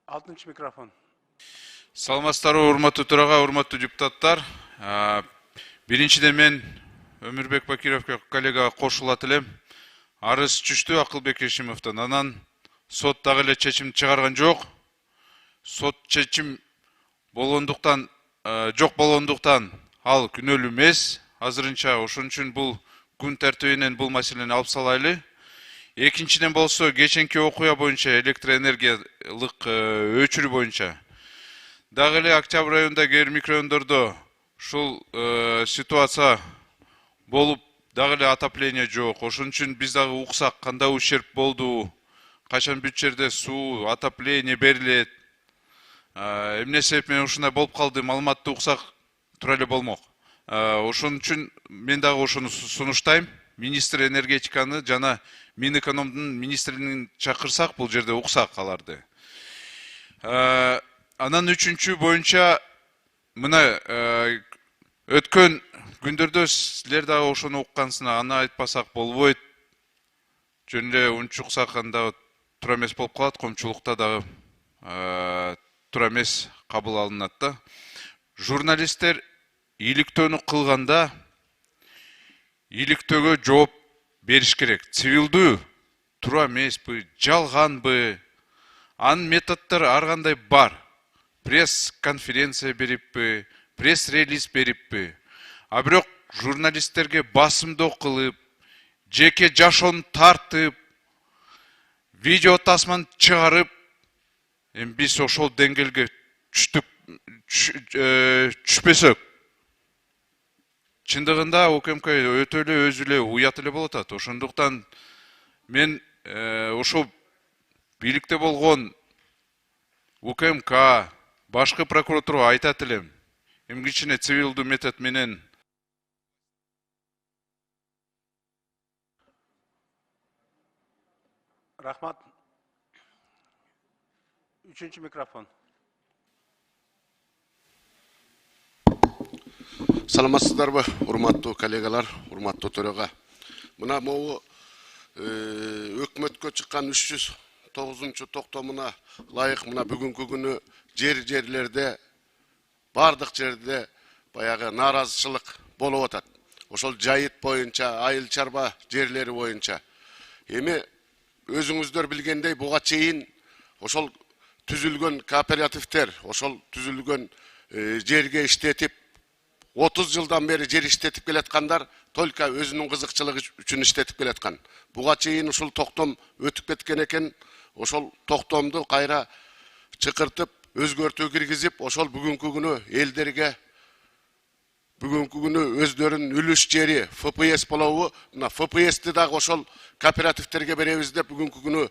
Алтынчы микрофон. Саламатсыздарбы, урматтуу төрага, урматтуу депутаттар. Биринчиден мен Өмүрбек Бакировго коллегага кошулат элем. Арыз түштү Акылбек Ешимовдон. Анан сот дагы эле чечим чыгарган жок. Сот чечим болгондуктан, жок болгондуктан ал күнөөлүү эмес. Азырынча ошон үчүн бул күн тартибинен бул маселени алып салайлы. Экинчиден болсо, кеченки окуя боюнча электроэнергиялык өчүрүү боюнча дагы эле Октябрь районунда кээ бир микрорайондордо ушул ситуация болуп, дагы эле отопление жок. Ошон үчүн биз дагы уксак кандай ущерб болду, качан бүт жерде суу, отопление берилет, эмне себеп менен ушундай болуп калды, маалыматты уксак тура эле болмок. Ошон үчүн мен дагы ошону сунуштайм. Министр энергетиканы жана Минэкономдун министрин чакырсак, бул жерде уксак аларды. Анан үчүнчү боюнча мына өткөн күндөрдө силер дагы ошону уккансына, аны айтпасак болбойт. Жөн эле унча уксак анда туура эмес болуп калат, коомчулукта дагы туура эмес кабыл алынат да. Журналисттер иликтөөнү кылганда иликтөөгө жооп бериш керек. Цивилдүү туура эмеспи, жалганбы? Анын методдору ар кандай бар. Пресс-конференция бериппи, пресс-релиз бериппи. А бирок журналисттерге басымдоо кылып, жеке жашоон тартып, видео тасманы чыгарып, биз ошол деңгээлге түшпөсөк, чындыгында УКМК өтө эле өзү эле уят эле болуп атат. Ошондуктан мен ошол бийликте болгон УКМК, башкы прокуратурага айтат элем. Кичине цивилдүү метод менен Рахмат. Үчүнчү микрофон. Саламатсыздарбы, урматтуу коллегалар, урматтуу төрага. Мына могу өкмөткө чыккан 309 токтомуна ылайык мына бүгүнкү күнү жерлерде, бардык жерде баягы нааразычылык болуп атат. Ошол жайыт боюнча, айыл чарба жерлери боюнча. Эми өзүңүздөр билгендей, буга чейин ошол түзүлгөн кооперативдер, ошол түзүлгөн жерге иштетип 30 жылдан бери жер иштетип келаткандар только өзүнүн кызыкчылыгы үчүн иштетип келаткан. Буга чейин ушул токтом өтүп кеткен экен. Ошол токтомду кайра чыкыртып, өзгөртүү киргизип, ошол бүгүнкү күнү элдерге бүгүнкү күнү өздөрүнүн үлүш жери ФПС болобу, мына ФПСти дагы ошол кооперативтерге беребиз деп бүгүнкү күнү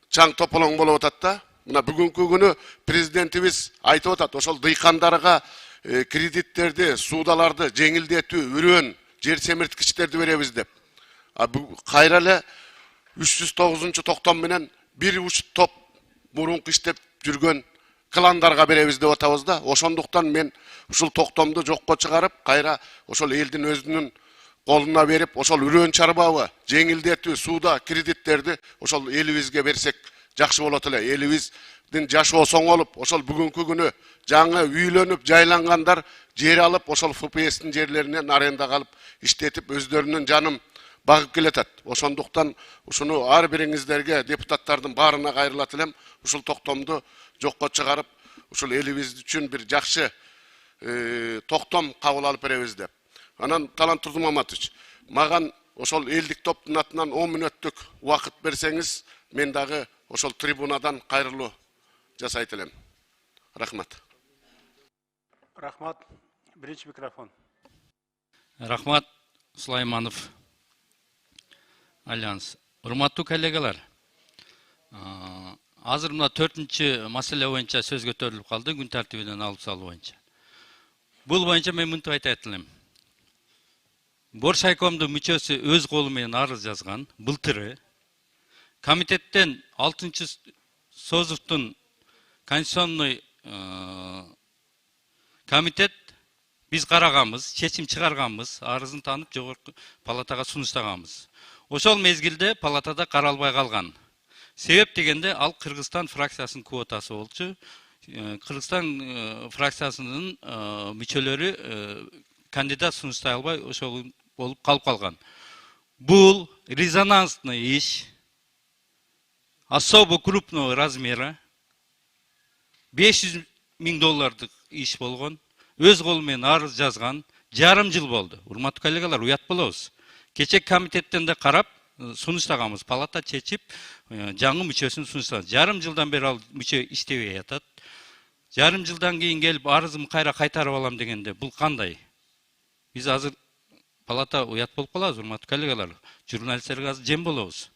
чаң тополоң болуп атат да. Мына бүгүнкү күнү президентибиз айтып атат, ошол дыйкандарга кредиттерди, суудаларды жеңилдетүү, үрөн, жер семирткичтерди беребиз деп. Кайра эле 309 токтом менен бир уч топ мурунку иштеп жүргөн кландарга беребиз деп атабыз да. Ошондуктан мен ушул токтомду жокко чыгарып, кайра ошол элдин өзүнүн колуна берип, ошол үрөн чарбабы, жеңилдетүү, сууда кредиттерди ошол элибизге берсек жакшы болот эле. Элибиздин жашоо соңолуп, ошол бүгүнкү күнү жаңы үйлөнүп, жайлангандар жер алып, ошол ФПСтин жерлеринен арендага алып иштетип, өздөрүнүн жанын багып келатат. Ошондуктан ушуну ар бириңиздерге, депутаттардын баарына кайрылат элем. Ушул токтомду жокко чыгарып, ушул элибиз үчүн бир жакшы токтом кабыл алып беребиз деп. Анан Талант Турдумаматович, маган ошол элдик топтун атынан 10 мүнөттүк убакыт берсеңиз, мен дагы ошол трибунадан кайрылуу жасайт элем. Рахмат. Рахмат. Биринчи микрофон. Рахмат, Сулайманов. Альянс. Урматтуу коллегалар. Азыр мына 4-чү маселе боюнча сөз көтөрүлүп калды, күн тартибинен алып салуу боюнча. Бул боюнча мен мынтип айтат элем. Боршайкомдун мүчөсү өз колу менен арыз жазган, былтыры. Комитеттен 6-чы Созовдун конституционный комитет биз караганбыз, чечим чыгарганбыз, арызын танып жогорку палатага сунуштаганбыз. Ошол мезгилде палатада каралбай калган. Себеп дегенде ал Кыргызстан фракциясынын квотасы болчу. Кыргызстан фракциясынын мүчөлөрү кандидат сунуштай албай ошол болуп калып калган. Бул резонансный иш особо крупного размера 500 000 доллардык иш болгон. Өз колу менен арыз жазган. Жарым жыл болду. Урматтуу коллегалар, уят болобуз. Кече комитеттен де карап сунуштаганбыз. Палата чечип, жаңы мүчөсүн сунуштаган. Жарым жылдан бери ал мүчө иштебей атат. Жарым жылдан кийин келип арызымды кайра кайтарып алам дегенде бул кандай? Биз азыр палата уят болуп калабыз, урматтуу коллегалар. Журналисттерге азыр жем болобуз.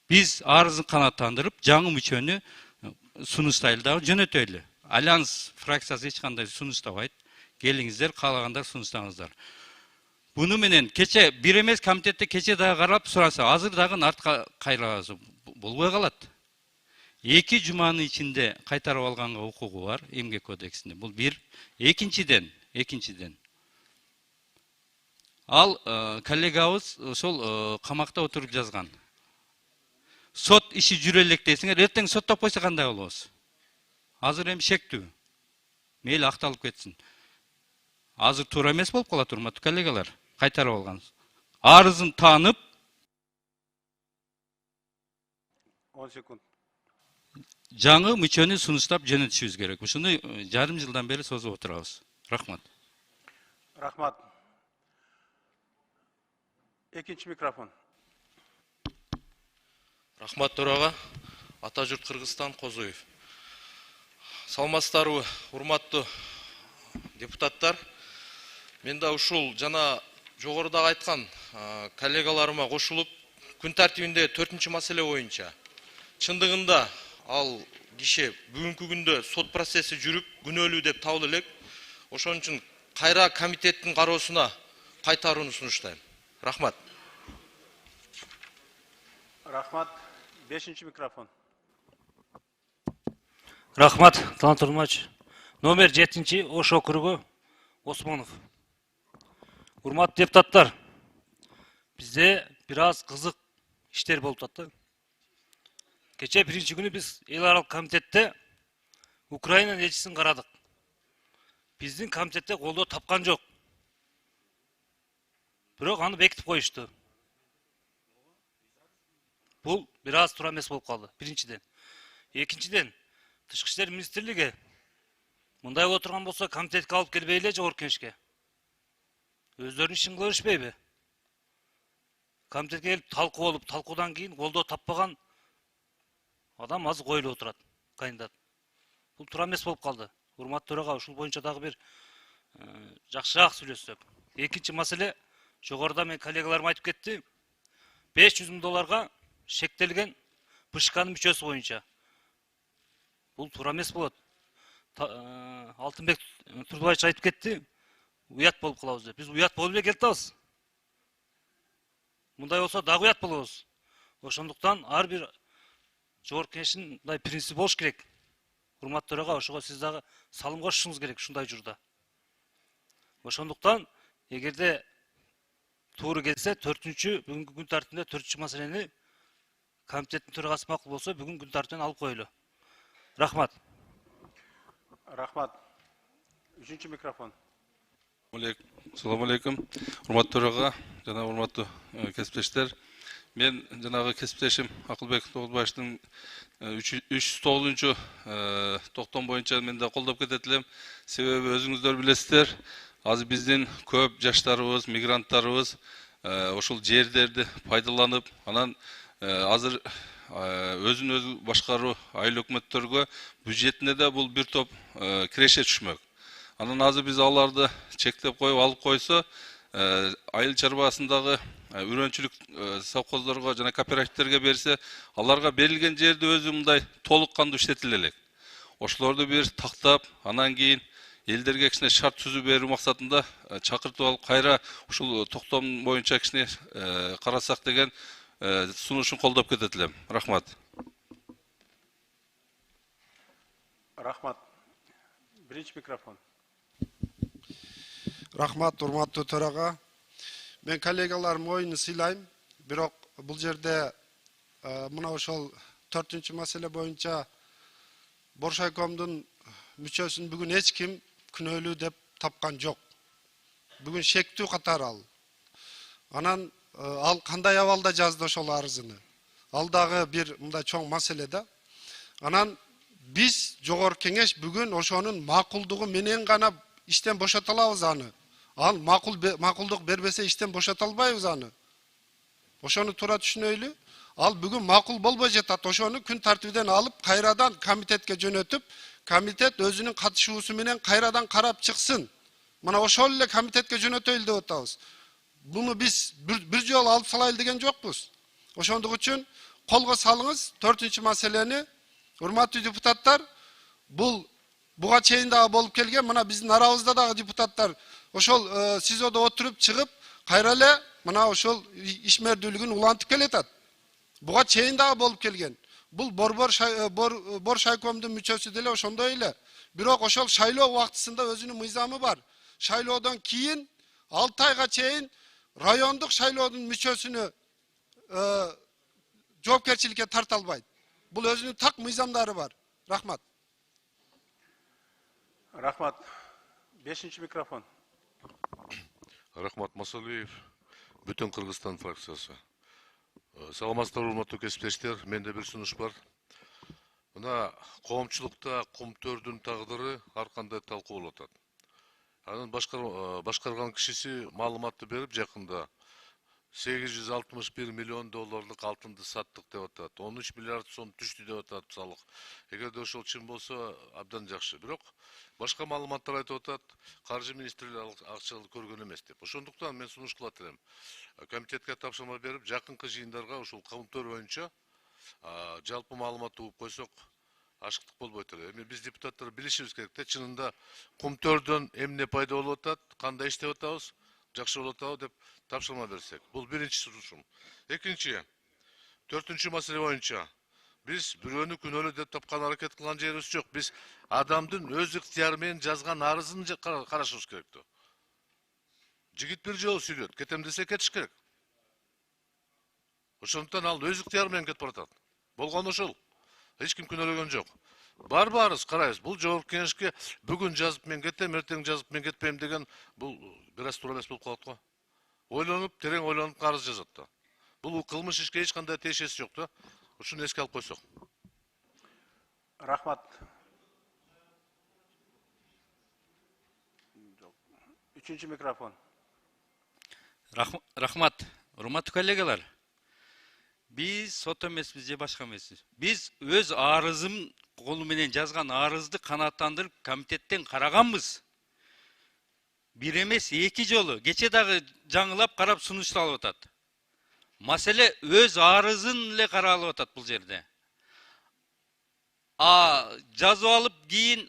Биз арызын канааттандырып, жаңы мүчөнү сунуштайлы дагы жөнөтөйлү. Альянс фракциясы эч кандай сунуштабайт. Келиңиздер, каалагандар сунуштаңыздар. Буну менен кече бир эмес комитетте кече дагы карап сураса, азыр дагы артка кайрабыз. Болбой калат. 2 жуманын ичинде кайтарып алганга укугу бар эмгек кодексинде. Бул бир. Экинчиден ал коллегабыз ошол камакта отуруп жазган. Сот иши жүрө элек десиңер, эртең соттоп койсо кандай болобуз? Азыр эми шектүү. Мейли акталып кетсин. Азыр туура эмес болуп калат, урматтуу коллегалар. Кайтарып алган. Арызын таанып 10 секунд. жаңы мүчөнү сунуштап жөнөтүшүбүз керек. Ушуну жарым жылдан бери созуп отурабыз. Рахмат. Рахмат. Экинчи микрофон. Рахмат төрага, ата журт Кыргызстан Козуев. Саламатсыздарбы, урматтуу депутаттар. Мен да ушул жана жогоруда айткан коллегаларыма кошулуп, күн тартибинде 4-чү маселе боюнча чындыгында ал киши бүгүнкү күндө сот процесси жүрүп, күнөөлүү деп табылды элек. Ошон үчүн кайра комитеттин кароосуна кайтарууну сунуштайм. Рахмат. Рахмат. 5-ci микрофон. Рахмат, Талант Урмач. Номер 7-ci Ош округу Осмонов. Урматтуу депутаттар, бизде бир аз кызык иштер болуп атты. Кече биринчи күнү биз эл аралык комитетте Украинанын элчисин карадык. Биздин комитетте колдоо тапкан жок. Бирок аны бекитип коюшту. Бул бир аз туура эмес болуп калды, биринчиден. Экинчиден, Тышкы иштер министрлиги мындай болуп турган болсо комитетке алып келбей эле жогорку кеңешке. Өздөрүнүн ишин кыла беришпейби? Комитетке келип талкуу болуп, талкуудан кийин колдоо таппаган адам азыр коюлуп отурат, кандидат. Бул туура эмес болуп калды. Урматтуу төрага, ушул боюнча дагы бир жакшыраак сүйлөшсөк. Экинчи маселе, жогоруда мен коллегаларым айтып кетти. 500 000 долларга шектелген ПШКнын мүчөсү боюнча. Бул туура эмес болот. Алтынбек Турдубаевич айтып кетти. Уят болуп калабыз деп. Биз уят болуп эле келатабыз. Мындай болсо дагы уят болобуз. Ошондуктан ар бир жогорку кеңештин мындай принципи болуш керек. Урматтуу төрага, ошого сиз дагы салым кошушуңуз керек ушундай журда. Ошондуктан эгерде туура келсе, бүгүнкү күн тартибинде 4-чү маселени комитеттин төрагасы макул болсо, бүгүн күн тартибинен алып коелу. Рахмат. Рахмат. 3-cü микрофон. Салам алейкум. Урматтуу төрага жана урматтуу кесиптештер. Мен жанагы кесиптешим Акылбек Тогузбаевдин 309-чу токтом боюнча мен да колдоп кетет элем. Себеби өзүңүздөр билесиздер, азыр биздин көп жаштарыбыз, мигранттарыбыз ошол жерлерди пайдаланып, анан азыр өзүн өзү башкаруу айыл өкмөттөргө бюджетине да бул бир топ киреше түшмөк. Анан азыр биз аларды чектеп коюп алып койсо, айыл чарбасындагы үрөнчүлүк совхоздорго жана кооперативтерге берсе, аларга берилген жерди өзү мындай толук кандуу иштетиле элек. Ошолорду бир тактап, анан кийин элдерге кичине шарт түзүү берүү максатында чакыртып алып, кайра ушул токтом боюнча кичине карасак деген сунушун колдоп кетет элем. Рахмат. Рахмат. 1-ci микрофон. Рахмат, урматтуу төрага. Мен коллегаларым оюну сыйлайм, бирок бул жерде мына ошол 4-чү маселе боюнча Боршайкомдун мүчөсүн бүгүн эч ким күнөөлүү деп тапкан жок. Бүгүн шектүү катары ал. Анан ал кандай абалда жазды ошол арызыны? Ал дагы бир мындай чоң маселе да. Анан биз жогорку кеңеш бүгүн ошонун макулдугу менен гана иштен бошото алабыз аны. Ал макулдук бербесе иштен бошото албайбыз аны. Ошону туура түшүнөйлү. Ал бүгүн макул болбой жатат. Ошону күн тартибиден алып, кайрадан комитетке жөнөтүп, комитет өзүнүн катышуусу менен кайрадан карап чыксын. Мына ошол эле комитетке жөнөтөйлү деп атабыз. Буну биз бир жолу алып салайлы деген жокпуз. Ошондук үчүн колго салыңыз 4-чү маселени. Урматтуу депутаттар, буга чейин дагы болуп келген, мына биздин арабызда дагы депутаттар ошол СИЗОдо отуруп чыгып, кайра эле мына ошол ишмердүүлүгүн улантып келатат. Буга чейин дагы болуп келген. Бул Боршайкомдун мүчөсү деле ошондой эле. Бирок ошол шайлоо убактысында өзүнүн мыйзамы бар. Шайлоодон кийин 6 айга чейин райондук шайлоодун мүчөсүнө жоопкерчиликке тарта албайт. Бул өзүнүн так мыйзамдары бар. Рахмат. Рахмат. 5-чи микрофон. Рахмат Масалиев, бүтүн Кыргызстан фракциясы. Саламатсыздар, урматтуу кесиптештер, менде бир сунуш бар. Мына коомчулукта кумтөрдүн тагдыры ар кандай талкууланып атат. Анын башкарган кишиси маалыматты берип, жакында 861 миллион долларлык алтынды саттык деп атат. 13 миллиард сом түштү деп атат салык. Эгерде ошол чын болсо абдан жакшы. Бирок башка маалыматтар айтып атат, каржы министрлиги акчаны көргөн эмес деп. Ошондуктан мен сунуш кылат элем. Комитетке тапшырма берип, жакынкы жыйындарга ушул кумтөр боюнча жалпы маалыматты угуп койсок, ашыктык болбойт эле. Эми биз депутаттар билишибиз керек да, чынында кумтөрдөн эмне пайда болуп атат, кандай иштеп атабыз, жакшы болуп атабы деп тапшырма берсек. Бул биринчи сунушум. Экинчи, 4-чү маселе боюнча биз бирөөнү күнөөлүү деп тапкан аракет кылган жерибиз жок. Биз адамдын өз ыктыяры менен жазган арызын карашыбыз керек да. Жигит бир жолу сүйлөт, кетем десе кетиш керек. Ошондуктан ал өз ыктыяры менен кетип баратат. Болгону ошол. Эч ким күнөөлөгөн жок. Барбарыз карайбыз. Бул жогорку кеңешке бүгүн жазып мен кетем, эртең жазып мен кетпейм деген бул бир аз туура эмес болуп калат го. Ойлонуп, терең ойлонуп арыз жазат да. Бул кылмыш ишке эч кандай тиешеси жок да. Ушуну эске алып койсок. Рахмат. 3-чү микрофон. Рахмат. Урматтуу коллегалар. Биз сот эмеспиз же башка эмеспиз. Биз өз арызым колу менен жазган арызды канааттандырып комитеттен караганбыз. Бир эмес, 2 жолу. Кече дагы жаңылап карап сунушталып атат. Маселе өз арызын эле каралып атат бул жерде. Жазып алып кийин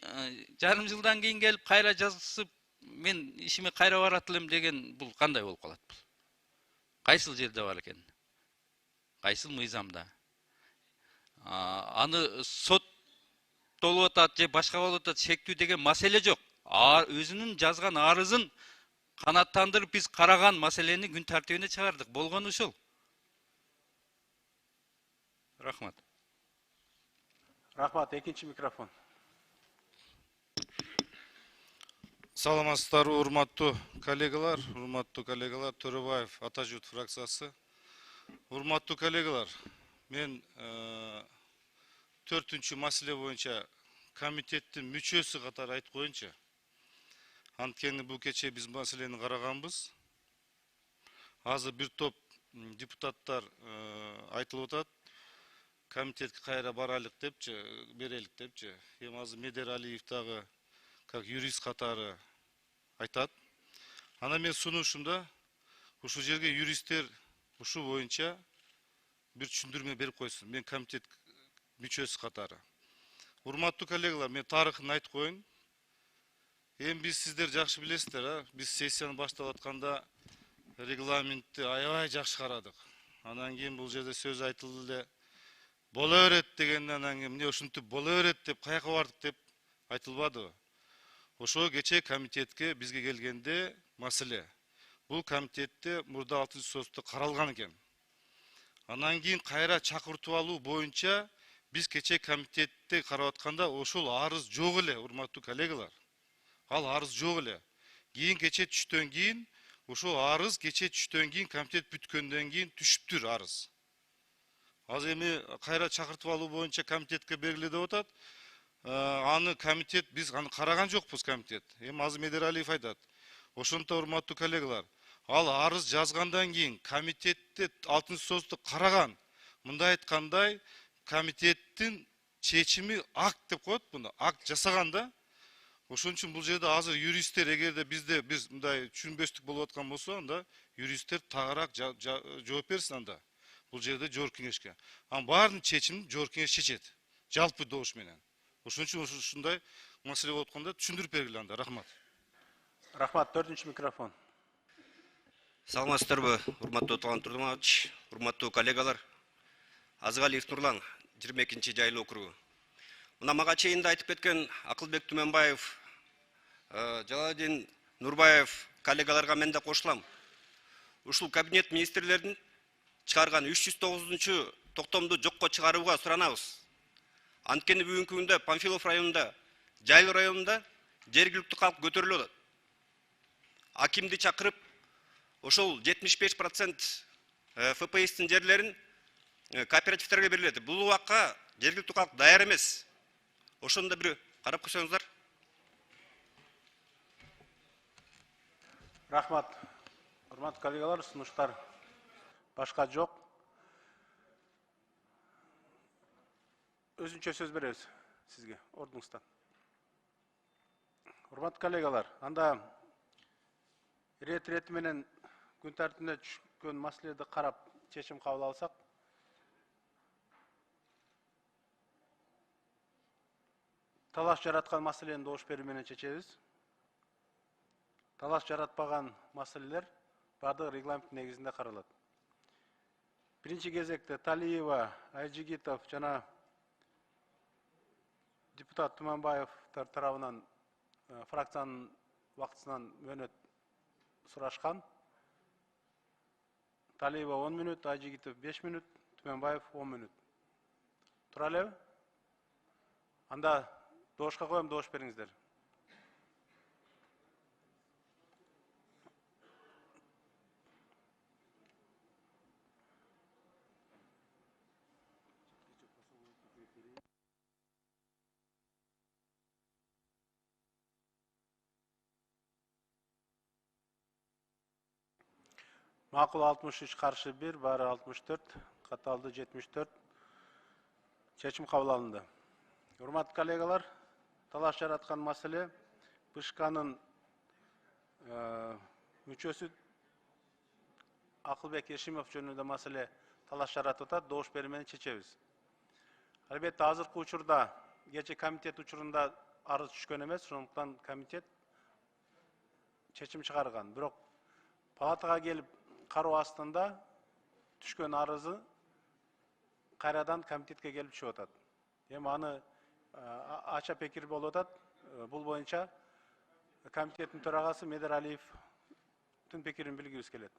жарым жылдан кийин келип кайра жазып мен ишиме кайра барат элем деген бул кандай болуп калат бул? Кайсыл жерде бар экен? Кайсыл мыйзамда? Аны сот болуп атат же башка болуп атат, шектүү деген маселе жок. Өзүнүн жазган арызын канааттандырып биз караган маселени күн тартибине чыгардык. Болгону ушул. Рахмат. Рахмат. 2-чи микрофон. Саламатсыздар, урматтуу коллегалар, Төрөбаев Ата Журт фракциясы. Урматтуу коллегалар, мен 4-чү маселе боюнча комитеттин мүчөсү катары айтып коеюнчу. Анткени бул кече биз маселени караганбыз. Азыр бир топ депутаттар айтылып атат. Комитетке кайра барайлык депчи, берелик депчи. Эми азыр Медер Алиев дагы как юрист катары айтат. Ана мен сунушумда ушул жерге юристтер ушу боюнча бир түшүндүрмө берип койсун. Мен комитет мүчөсү катары. Урматтуу коллегалар, мен тарыхын айтып коеюн. Эми биз сиздер жакшы билесиздер, биз сессияны баштап атканда регламентти аябай жакшы карадык. Анан кийин бул жерде сөз айтылды эле. Боло берет дегенден анан кийин эмне ушинтип боло берет деп каяка бардык деп айтылбадыбы? Ошо кече комитетке бизге келгенде маселе. Бул комитетте мурда 6-сотто каралган экен. Анан кийин кайра чакыртып алуу боюнча биз кече комитетте карап атканда ошол арыз жок эле, урматтуу коллегалар. Ал арыз жок эле. Кийин кече түштөн кийин ошол арыз кече түштөн кийин комитет бүткөндөн кийин түшүптүр арыз. Азыр эми кайра чакыртып алуу боюнча комитетке бергиле деп атат. Аны комитет биз аны караган жокпуз комитет. Эми азыр Медералиев айтат. Ошондо урматтуу коллегалар, ал арыз жазгандан кийин комитетте 6-сотту караган. Мындай айткандай, комитеттин чечими акт деп коет муну. Акт жасаганда. Ошон үчүн бул жерде азыр юристтер эгерде биз мындай түшүнбөстүк болуп аткан болсо, анда юристтер тагыраак жооп берсин анда. Бул жерде жогорку кеңешке. Анын баарын чечимин жогорку кеңеш чечет. Жалпы добуш менен. Ошон үчүн ушундай маселе болуп атканда түшүндүрүп бергиле анда. Рахмат. Рахмат, 4-чү микрофон. Саламатсыздарбы, урматтуу Талант Турдумович, урматтуу коллегалар. Азгалиев Нурлан, 22-чи жайлуу округу. Мына мага чейинде айтып кеткен Акылбек Түменбаев, Жалалдин Нурбаев коллегаларга мен да кошулам. Ушул кабинет министрлердин чыгарган 309-чу токтомду жокко чыгарууга суранабыз. Анткени бүгүнкү күндө Панфилов районунда, Жайлы районунда жергиликтүү калк көтөрүлүп атат. Акимди чакырып, ошол 75% ФПСтин жерлерин кооперативтерге берилет. Бул убакка жергиликтүү калк даяр эмес. Ошондо бир карап койсоңуздар. Рахмат. Урматтуу коллегалар, сунуштар башка жок. Өзүнчө сөз беребиз сизге, ордуңуздан. Урматтуу коллегалар, анда рети менен күн тартибине түшкөн маселелерди карап чечим кабыл алсак, талаш жараткан маселени добуш берүү менен чечебиз. Талаш жаратпаган маселелер бардыгы регламент негизинде каралат. Биринчи кезекте Талиева, Айжигитов жана депутат Түменбаевтар тарабынан фракциянын вактысынан мөөнөт сурашкан. Талиева 10 мүнөт, Айжигитов 5 мүнөт, Түменбаев 10 мүнөт. Тура элеби? Анда добушка коем, добуш бериңиздер. Макул 63, каршы 1, баары 64, каталды 74. Чечим кабыл алынды. Урматтуу коллегалар, талаш жараткан маселе БШКнын мүчөсү Акылбек Ешимов жөнүндө маселе талаш жаратып атат, добуш берүү менен чечебиз. Албетте азыркы учурда, кече комитет учурунда арыз түшкөн эмес, ошондуктан комитет чечим чыгарган. Бирок палатага келип кароо астында түшкөн арызы кайрадан комитетке келип түшүп атат. Эми аны ача пикир болуп атат. Бул боюнча комитеттин төрагасы Медералиевдин пикирин билгибиз келет.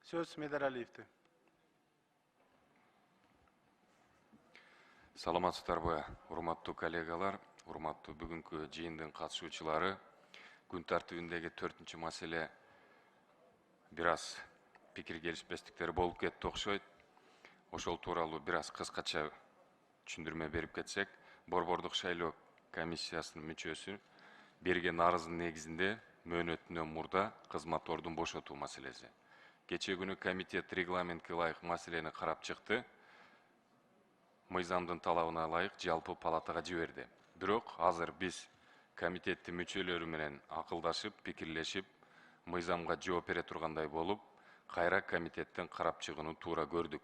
Сөз Медералиевде. Саламатсыздарбы, урматтуу коллегалар, урматтуу бүгүнкү жыйындын катышуучулары. Күн тартибиндеги 4-чү маселе бир аз пикир келишпестиктер болуп кетти окшойт. Ошол тууралуу бир аз кыскача түшүндүрмө берип кетсек, Борбордук шайлоо комиссиясынын мүчөсү берген арыздын негизинде мөөнөтүнөн мурда кызматордун бошотуу маселеси. Кече күнү комитет регламентке ылайык маселени карап чыкты. Мыйзамдын талабына ылайык жалпы палатага жиберди. Бирок азыр биз комитеттин мүчөлөрү менен акылдашып, пикирлешип, мыйзамга жооп бере тургандай болуп, кайра комитеттен карап чыгууну туура көрдүк.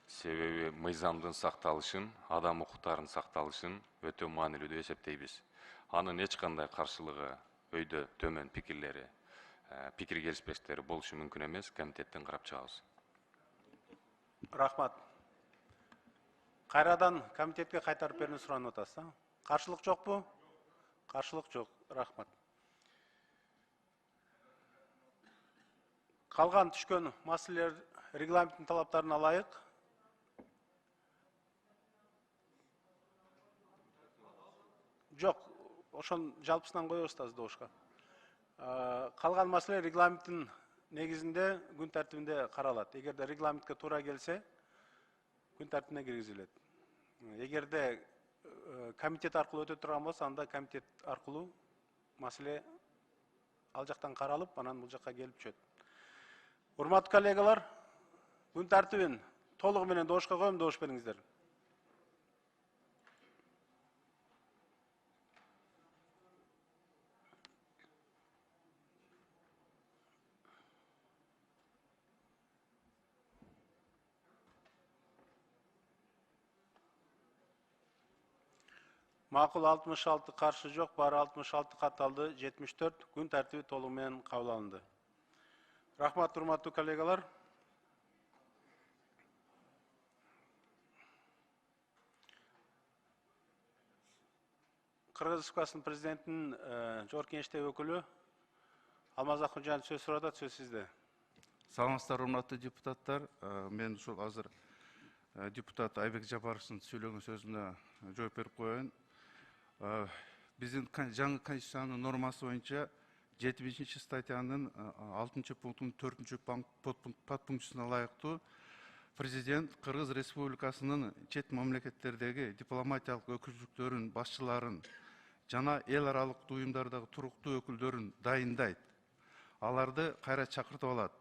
Себеби мыйзамдын сакталышын, адам укуктарынын сакталышын өтө маанилүү деп эсептейбиз. Анын эч кандай каршылыгы, өйдө төмөн пикирлери, пикир келишпестиктери болушу мүмкүн эмес, комитеттен карап чыгабыз. Рахмат. Кайрадан комитетке кайтарып берүүнү суранып атасыз. Каршылык жокпу? Каршылык жок. Рахмат. Калган түшкөн маселелер регламенттің талаптарына лайық жоқ, ошон жалпысынан коебуз да доошко. Калган маселе регламенттин негизинде күн тартибинде каралат. Эгерде регламентке туура келсе, күн тартибине киргизилет. Эгерде комитет аркылуу өтө турган болсо, анда комитет аркылуу маселе ал жактан каралып, анан бул жакка келип түшөт. Урматтуу коллегалар, күн тартибин толугу менен доошко коем, доош бериңиздер. Макул 66, каршы жок, бары 66 катталды, 74, күн тартиби толугу менен кабыл алынды. Рахмат, урматтуу коллегалар. Кыргыз Республикасынын президентинин жогорку кеңештеги өкүлү Алмаз Акунжанов сөз сурап атат, сөз сизде. Саламатсыздар, урматтуу депутаттар. Мен ушул азыр депутат Айбек Жапаровдун сүйлөгөн сөзүнө жооп берип коеюн. Биздин жаңы конституциянын нормасы боюнча 7-ші статьянын 6 пунктунун 4 подпунктусуна ылайыктуу президент Кыргыз Республикасынын чет мамлекеттердеги дипломатиялык өкүлчүлүктөрүнүн башчыларын жана эл аралык уюмдардагы туруктуу өкүлдөрүн дайындайт. Аларды кайра чакыртып алат.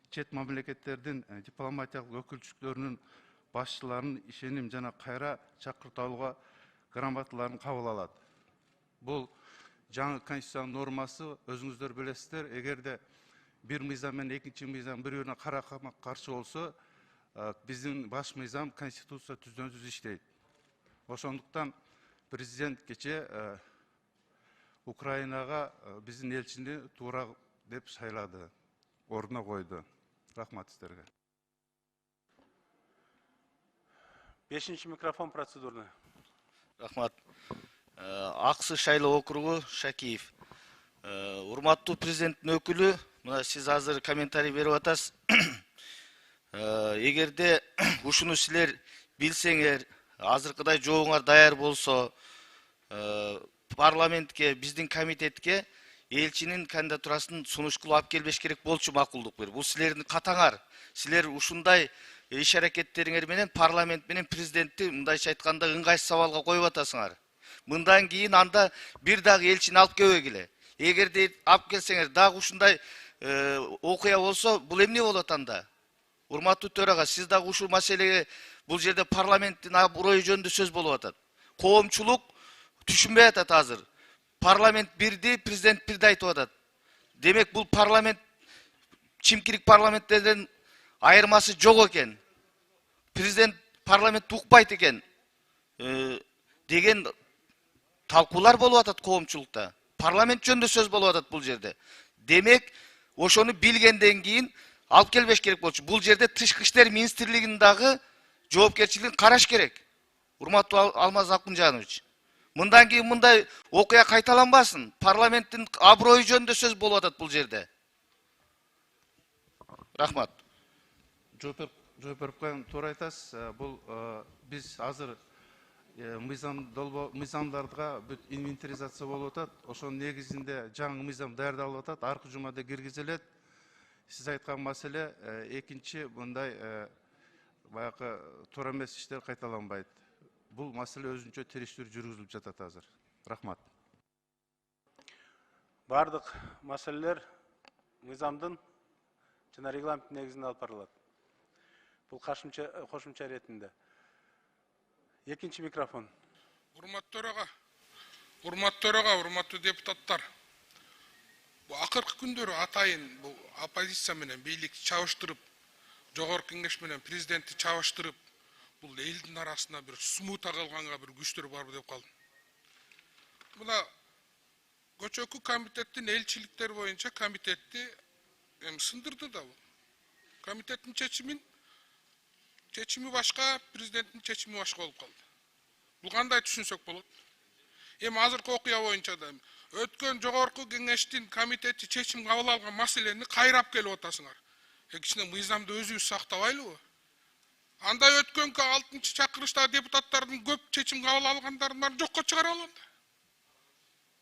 Чет мамлекеттердин дипломатиялык өкүлчүлүктөрүнүн башчыларын ишеним жана кайра чакыртып алууга грамоталарын кабыл алат. Бул жаңы конституциянын нормасы, өзүңүздөр билесиздер, эгерде бир мыйзам менен экинчи мыйзам бири-бирине карама каршы болсо, биздин баш мыйзам конституция түздөн-түз иштейт. Ошондуктан президент кече Украинага биздин элчини туура деп шайлады, ордуна койду. Рахмат сиздерге. 5-ші микрофон процедурный. Рахмат. Аксы шайлоо округу Шакиев. Урматтуу президенттин өкүлү, мына сиз азыр комментарий берип атасыз. Эгерде ушуну силер билсеңер, азыркыдай жообуңар даяр болсо, парламентке, биздин комитетке элчинин кандидатурасын сунушталып алып келбеш керек болчу, макулдук бер. Бул силердин катаңар. Силер ушундай иш аракеттериңер менен парламент менен президентти мындайча айтканда ыңгайсыз абалга коюп атасыңар. Мындан кийин анда бир дагы элчини алып келбегиле. Эгерде алып келсеңер дагы ушундай окуя болсо, бул эмне болот анда? Урматтуу төрага, сиз дагы ушул маселеге бул жерде парламенттин аброю жөнүндө сөз болуп атат. Коомчулук түшүнбөй атат азыр. Парламент бирди, президент бирди айтып атат. Демек бул парламент чимкирик парламенттерден айырмасы жок экен. Президент парламент укпайт экен деген талкуулар болуп атат коомчулукта. Парламент жөнүндө сөз болуп атат бул жерде. Демек, ошону билгенден кийин алып келбеш керек болчу. Бул жерде Тышкы иштер министрлигинин дагы жоопкерчилигин караш керек. Урматтуу Алмаз Акунжанович. Мындан кийин мындай окуя кайталанбасын. Парламенттин аброю жөнүндө сөз болуп атат бул жерде. Рахмат. Жооп берип коем, туура айтасыз. Бул биз азыр мыйзамдарга бүт инвентаризация болуп атат. Ошонун негизинде жаңы мыйзам даярдалып атат. Аркы жумада киргизилет. Сиз айткан маселе экинчи мындай баягы туура эмес иштер кайталанбайт. Бул маселе өзүнчө териштирүү жүргүзүлүп жатат азыр. Рахмат. Бардык маселелер мыйзамдын жана регламенттин негизинде алып барылат. Бул кошумча иретинде. Экинчи микрофон. Урматтуу төрага, урматтуу депутаттар. Бул акыркы күндөрү атайын бул оппозиция менен бийликти чабыштырып, жогорку кеңеш менен президентти чабыштырып, бул элдин арасына бир смута кылганга бир күчтөр барбы деп калдым. Мына көчөкү комитеттин элчиликтер боюнча комитетти сындырды да бул. Комитеттин чечими башка, президенттин чечими башка болуп калды. Бул кандай түшүнсөк болот? Азыркы окуя боюнча да өткөн жогорку кеңештин комитети чечим кабыл алган маселени кайрап келип атасыңар. Кичине мыйзамды өзүбүз сактабайлыбы? Андай өткөнкү 6-чы чакырышта депутаттардын көп чечим кабыл алгандарын баарын жокко чыгарып алганда.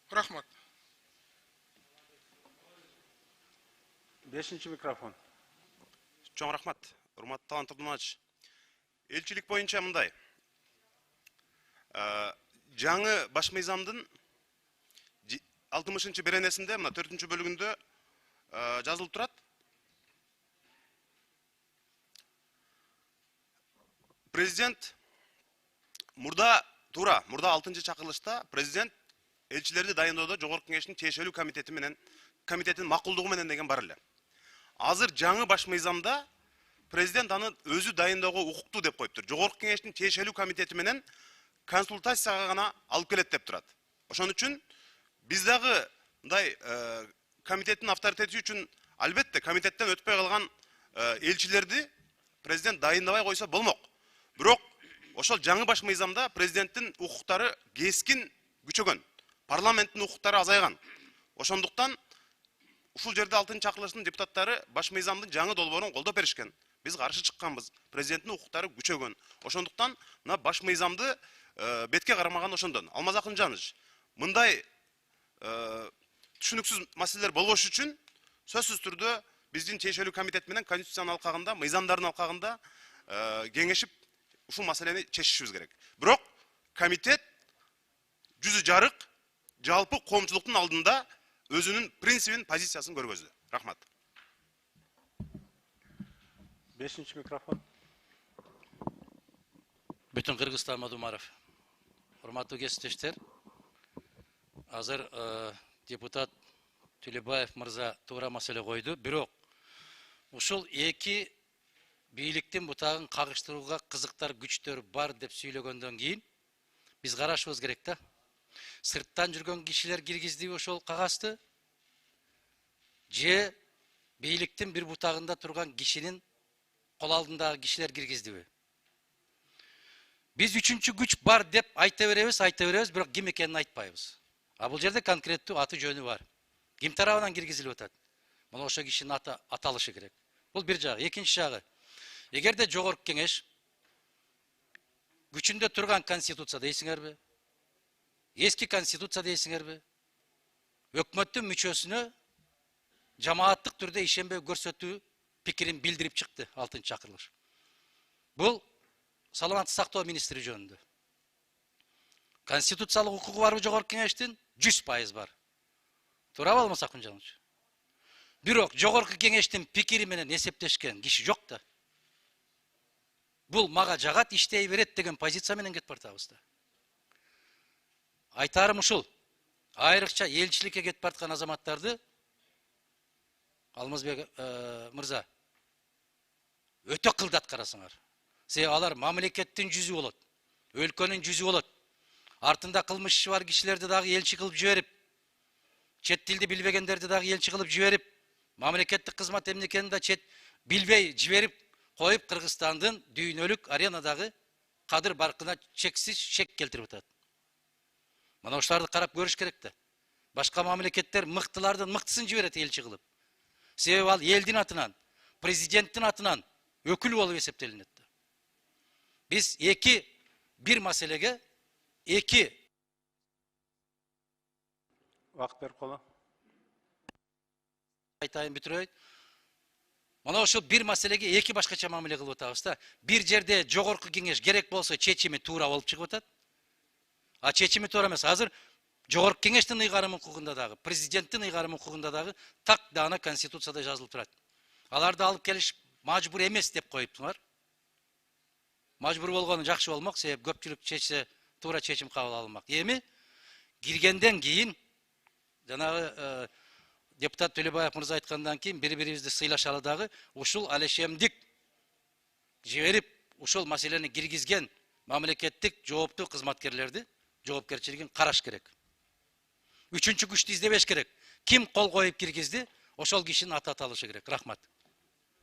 Рахмат. 5-ci mikrofon. Чоң рахмат. Урматтуу Талант Абдуманович. Элчилик боюнча мындай. Жаңы баш мыйзамдын 60-чы беренесинде, мына 4-чү бөлүгүндө жазылып турат. Президент мурда 6-чы чакырылышта президент элчилерди дайындоодо Жогорку Кеңештин тиешелүү комитетинин макулдугу менен деген бар эле. Азыр жаңы баш мыйзамда президент аны өзү дайындоого укуктуу деп коюптур. Жогорку Кеңештин тиешелүү комитети менен консультацияга гана алып келет деп турат. Ошон үчүн биз дагы мындай комитеттин авторитети үчүн албетте комитеттен өтпөй калган элчилерди президент дайындабай койсо болмок. Бирок ошол жаңы баш мыйзамда президенттин укуктары кескин күчөгөн. Парламенттин укуктары азайган. Ошондуктан ушул жерде 6-чы чакырылыштын депутаттары баш мыйзамдын жаңы долбоорун колдоп беришкен. Биз каршы чыкканбыз. Президенттин укуктары күчөгөн. Ошондуктан мына баш мыйзамды бетке карамаган ошондон. Алмаз Акынжанович, мындай түшүнүксүз маселелер болбош үчүн сөзсүз түрдө биздин тиешелүү комитет менен конституциянын алкагында, мыйзамдардын алкагында кеңешип ушул маселени чечишибиз керек. Бирок комитет жүзү жарык, жалпы коомчулуктун алдында өзүнүн принцибин, позициясын көргөздү. Рахмат. 5-ci mikrofon. Бүтүн Кыргызстан Мадумаров. Урматтуу кесиптештер, азыр депутат Төлөбаев мырза туура маселе койду. Бирок ушул эки бийликтин бутагын кагыштырууга кызыктар күчтөр бар деп сүйлөгөндөн кийин биз карашыбыз керек да. Сырттан жүргөн кишилер киргиздиби ошол кагазды? Же бийликтин бир бутагында турган кишинин кол алдындагы кишилер киргиздиби? Биз үчүнчү күч бар деп айта беребиз, бирок ким экенин айтпайбыз. А бул жерде конкреттүү аты жөнү бар. Ким тарабынан киргизилип атат? Мына ошол кишинин аты аталышы керек. Бул бир жагы. Экинчи жагы. Эгерде Жогорку Кеңеш күчүндө турган конституция дейсиңерби? Эски конституция дейсиңерби? Өкмөттүн мүчөсүнө жамааттык түрдө ишенбей көрсөтүү пикирин билдирип чыкты 6-чы чакырылыш. Бул саламаттык сактоо министри жөнүндө. Конституциялык укугу барбы Жогорку Кеңештин? 100% бар. Туурабы Алмаз Акынжанович? Бирок Жогорку Кеңештин пикири менен эсептешкен киши жок да. Бул мага жагат, иштей берет деген позиция менен кетип бартабыз да. Айтарым ушул. Айрыкча элчиликке кетип барткан азаматтарды Алмазбек мырза өтө кылдат карасыңар. Себеби алар мамлекеттин жүзү болот, өлкөнүн жүзү болот. Артында кылмыш иши бар кишилерди дагы элчи кылып жиберип, чет тилди билбегендерди дагы элчи кылып жиберип, мамлекеттик кызмат эмне экенин да чет билбей жиберип коюп Кыргызстандын дүйнөлүк аренадагы кадыр баркына чексиз шек келтирип атат. Мына ошолорду карап көрүш керек да. Башка мамлекеттер мыктылардын мыктысын жиберет элчи кылып. Себеби ал элдин атынан, президенттин атынан өкүл болуп эсептелинет. Биз бир маселеге Вакыт берип кола. Айтайын бүтүрөйт. Мына ошол бир маселеге эки башкача мамиле кылып атабыз да. Бир жерде Жогорку Кеңеш керек болсо чечими туура болуп чыгып атат. А чечими туура эмес. Азыр Жогорку Кеңештин ыйгарым укугунда дагы, президенттин ыйгарым укугунда дагы так даана конституцияда жазылып турат. Аларды алып келиш мажбур эмес деп коюптуңар. Мажбур болгону жакшы болмок, себеби көпчүлүк чечсе туура чечим кабыл алынмак. Эми киргенден кийин жанагы депутат Төлөбаев мырза айткандан кийин бири-бирибизди сыйлашалы дагы ушул алешемдик жиберип, ушул маселени киргизген мамлекеттик жооптуу кызматкерлерди жоопкерчилигин караш керек. Үчүнчү күчтү издебеш керек. Ким кол коюп киргизди, ошол кишинин аты аталышы керек. Рахмат.